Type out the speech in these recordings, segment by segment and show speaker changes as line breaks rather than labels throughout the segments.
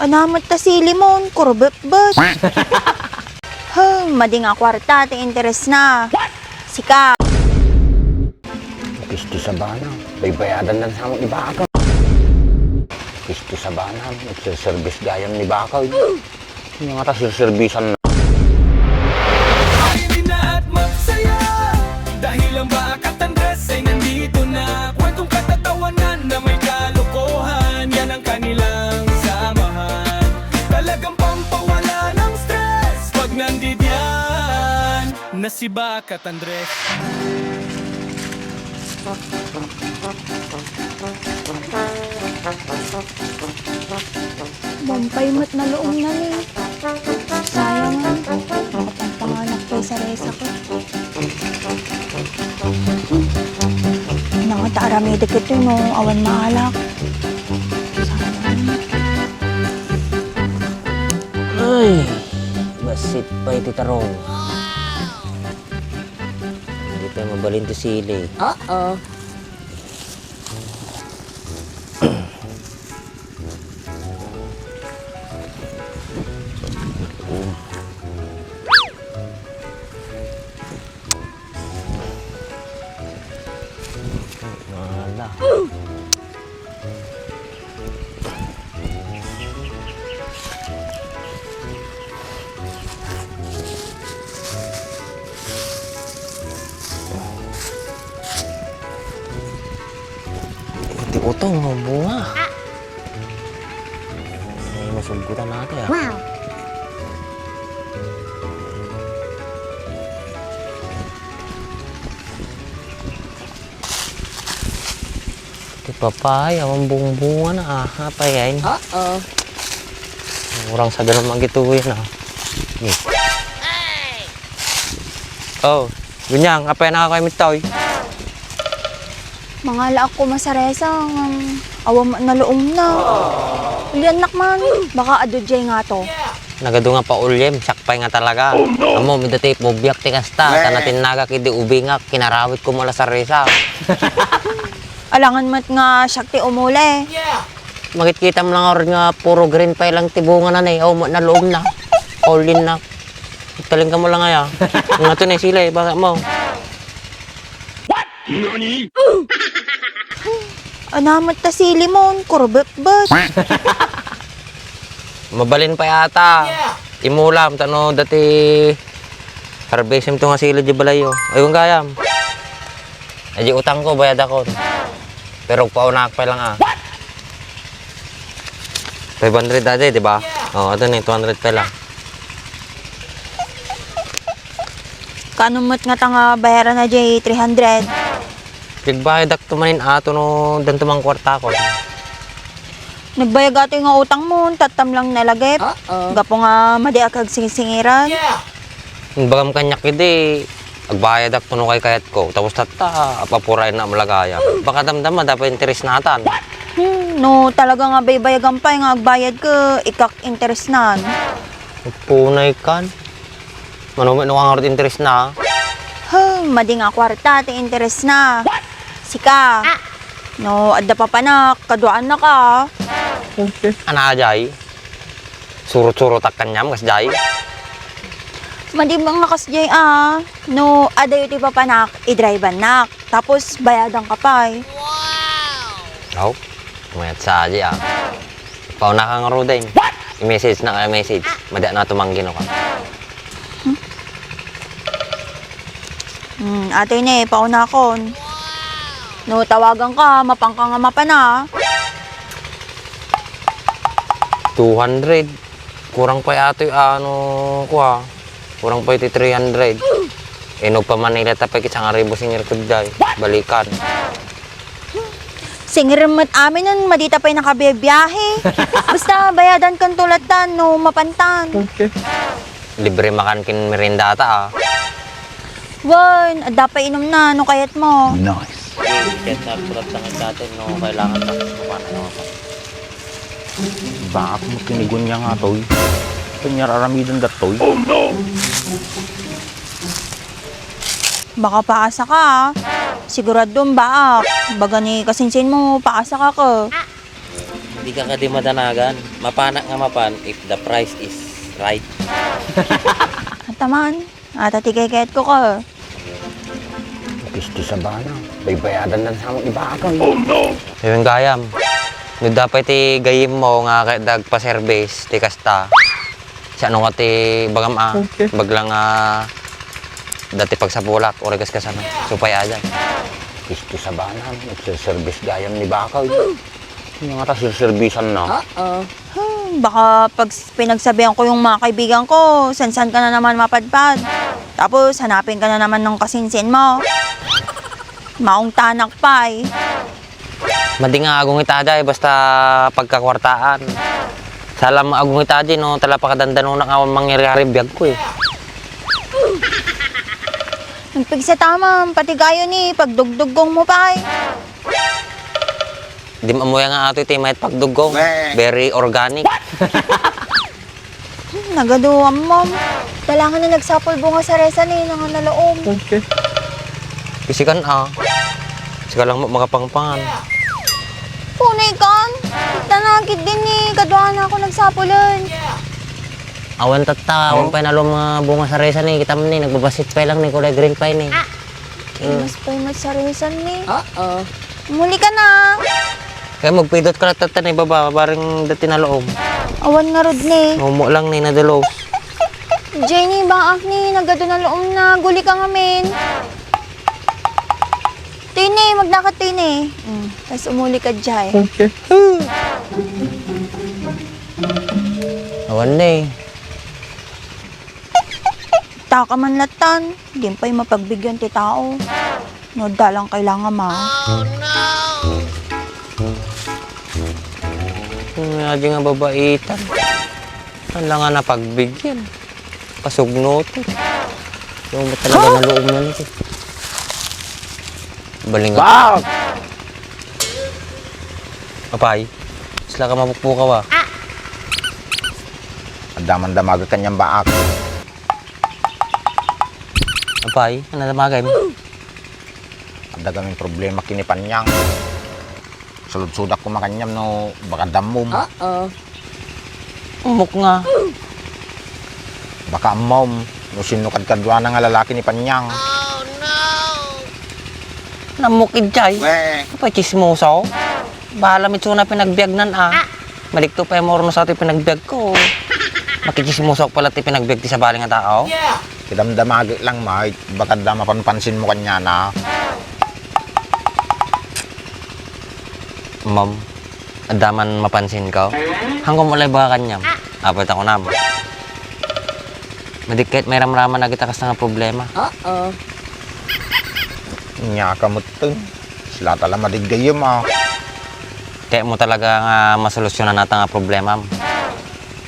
Anamat ta si Limon, kurbet-bet. Madi nga kwarta, ti interes na. Sika.
Pisto sa bana, baybayadan lang sa among ibakaw. Pisto sa bana, nagsiservice gayam ni bakaw. Yung nga ta sirservisan na.
Hindi na at magsaya dahil ang Bakat Andres ay nandito na. Kwentong katatawanan na may kalokohan, yan ang kanilang samahan. Talagang pampawala ng stress pag nandito yan na si Bakat Andres.
Bampay mo't na loong na ni. Sayang nga. Nakapangpanganak kay sa resa ko. Mga taarami dikit yun no, awan mahalak. Sayang.
Ay, basit pa iti tarong. Hindi tayo mabalin ti sili.
Oo.
Wala. Iti utong mo bunga. Ay, masugutan natin ah.
Wow.
Iti papay, awang bunga na ah. Hapay ay.
Oo.
Murang sa ganun magituin ah. Oh, gunyang, apa na ako imitoy?
Mga laak ko masaresang. Awan na loong na. Ulian nak man. Baka adudjay nga to.
Nagado nga pa ulyem, sakpay nga talaga. Amo, midati mo biyak ti kasta, tanatin naga kidi ubingak, kinarawit ko mula sa resa.
Alangan mat nga syakti umule.
Makikita mo lang or nga puro green pa lang tibungan na na, amo na loob na. All in na. Taling ka mo lang nga Nga to na sila eh, baka mo.
Anamat ta si Limon, kurbet-bet.
Mabalin pa yata. Imulam, tano dati harvestim to nga sila di balayo. Ayun gayam. Ay utang ko, bayad ako. Pero paunak pa lang ah. 500 dati, di ba? Oo, ito na 200 pa lang.
Kano mat nga tanga bayaran na jay 300.
Pigbayad ak tumanin ato no danto mang kwarta ko.
Nagbayag ato nga utang mo, tatam lang nalagip.
Oo.
Gapo nga madi akag singisingiran.
Bagam kanyak idi agbayad ak tuno kay kayat ko. Tapos tata apapuray na malagaya. Baka damdama dapat interes natan.
No, talaga nga baybayagan pa nga agbayad ka, ikak interes nan.
Punay kan. Manumit no kang interes na.
Madi nga kwarta, ti interes na. Sika. No, adda pa panak, kaduaan na ka.
Ana jay. Surut-surut ak kanyam kas jay.
Madi mga kasjay no, adayo ti papanak, idrivean nak. Tapos bayadan ka pa eh.
Aw. Kumayat sa aji ah. Pauna ka nga rodain. I-message na kaya message. Mada na tumanggin ako.
Ate ne, pauna kon. No, tawagan ka, mapangka nga mapana.
200. Kurang pa yato yung ano ko ah. Kurang pa iti 300. Eno pa Manila tapay kisang aribo singir kuday. Balikan.
Singirmat amin nun, madita pa'y nakabiyahe. Basta bayadan kan tulatan, no, mapantan.
Libre makan kin merienda ata ah.
Wan, adda pa inom na, no kayat mo.
Nice. Ikat na purat lang natin no kailangan na kumana ako. Bakit mo kinigun niya nga toy? Panyararamidan datoy. Oh no!
Baka paasa ka, Siguradong baak. Baga ni kasinsin mo, paasa ka ka.
Hindi ka kadi madanagan. Mapana nga mapan if the price is right.
At taman, atatikay-kayat ko ka.
Pisti sa bana. Baybayadan na sa mga ibakal.
Yung gayam. Yung dapat gayim mo nga kay dagpa-service, ti kasta. Si ano nga ti bagam baglang dati pagsapulak, oregas ka sana. Supay ajan.
Pisti sa bana. Nagsiservice gayam ni bakal. Yung nga tas yung servisan na.
Baka pag pinagsabihan ko yung mga kaibigan ko, san-san ka na naman mapadpad. Tapos hanapin ka na naman ng kasinsin mo. Maong tanak pa eh.
Madi nga agong itada basta pagkakwartaan. Salam agong itada no, tala pa kadandano na nga mangyari biyag ko eh.
Nagpigsa tamam, pati gayo ni pagdugdugong mo pa eh.
Di maamuya nga ato iti mayat pagdugong. Very organic.
Nagaduwam mo. Kailangan na nagsapol bunga sa resan eh, nang nalaom.
Kasi kan Sika lang mo makapangpangan.
Punay kan, tanagid din eh, kaduhan na ako nagsapulan.
Awan tata, awan pa nalo mga bunga sa resa ni. Kita mo ni, nagbabasit pa lang ni kulay green pa ni.
Mas pa'y magsarisan ni. Muli ka na.
Kaya magpidot ka na tata ni baba, baring dati na loob.
Awan nga rod ni.
Umumo lang ni nadalos.
Jenny, baak ni, nagado na loom na, guli ka ngamin. Tini, magdakat tini. Tapos umuli ka dyan.
Awan na eh.
Taka man latan, di pa'y mapagbigyan ti tao. No, dalang kailangan ma.
Nga nga babaitan. Wala nga napagbigyan. Pasugnoto. Yung ba talaga na loob na nito. Baling nga.
Wow!
Apay, sila ka mapukpo ka ba?
Daman-damaga kanyang baak.
Apay, ano namagay mo?
Ang dagaming problema kinipanyang. Sulod-sudak ko makanyam no baka damom.
Umok nga.
Baka mom no sinukad-kadwa na nga lalaki ni Panyang.
Namukid chay.
Weh.
Apay, chismoso. Bahala mitso na pinagbiagnan Malikto pa yung moro sa ito pinagbiag ko. Makichismoso pala ti pinagbiag ti sa baling nga tao.
Kidamdamagi lang Mike. Baka da mapanpansin mo kanya na.
Ma'am, adaman mapansin ko. Hanggang mulay ba kanyam? Apat ako na mo. Madikit may ramraman na kita kas nga problema.
Nya kamutun. Sila tala madigdayom
Kaya mo talaga nga masolusyonan natin nga problema.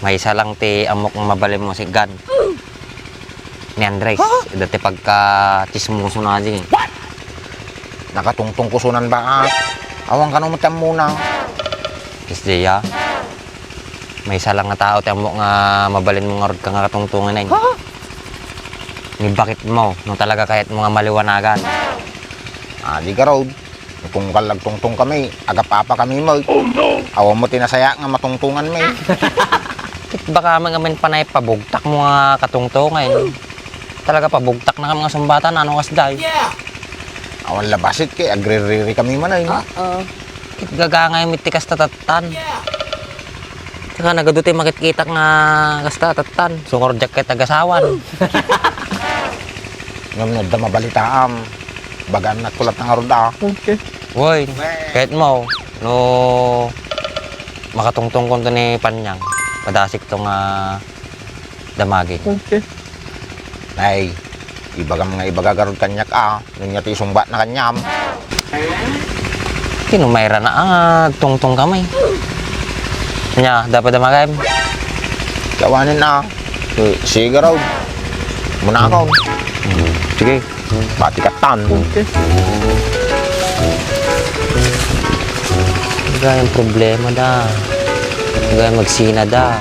May isa lang ti amok nga mabalim mo si God. Ni Andres. Dati pagka chismoso na din.
Nakatungtong kusunan ba awang ka numutan muna.
Kasi ya, may isa lang nga tao ti amok nga mabalin mo nga rod ka nga katungtungan na yun. Ni bakit mo, nung talaga kahit mga maliwanagan.
Di ka road. Kung kalagtungtong kami, agapapa kami mo. Awan mo tinasaya nga matungtungan mo.
Kit baka mga panay pabugtak mo nga katungtungan. Talaga pabugtak na ka mga sumbatan, ano kasday.
Awan labasit kay agri-riri kami man ay.
Kit gagangay mitikas tatatan. Saka nagaduti makikita nga kasta tatatan. Sungor jacket agasawan.
Ngunod da mabalitaam. Bagan na kulat ng aruda.
Woy, kahit mo, no makatungtong ko ni Panyang. Padasik to nga damagi.
Nay, ibagam nga ibagagarod kanyak nunya ti sumba na kanyam.
Kinumayra na tungtong kamay. Nya, dapat damagay.
Kawanin na. Sige raw. Muna ako.
Sige.
Batikatan.
Gaya yung problema da. Gaya magsina da.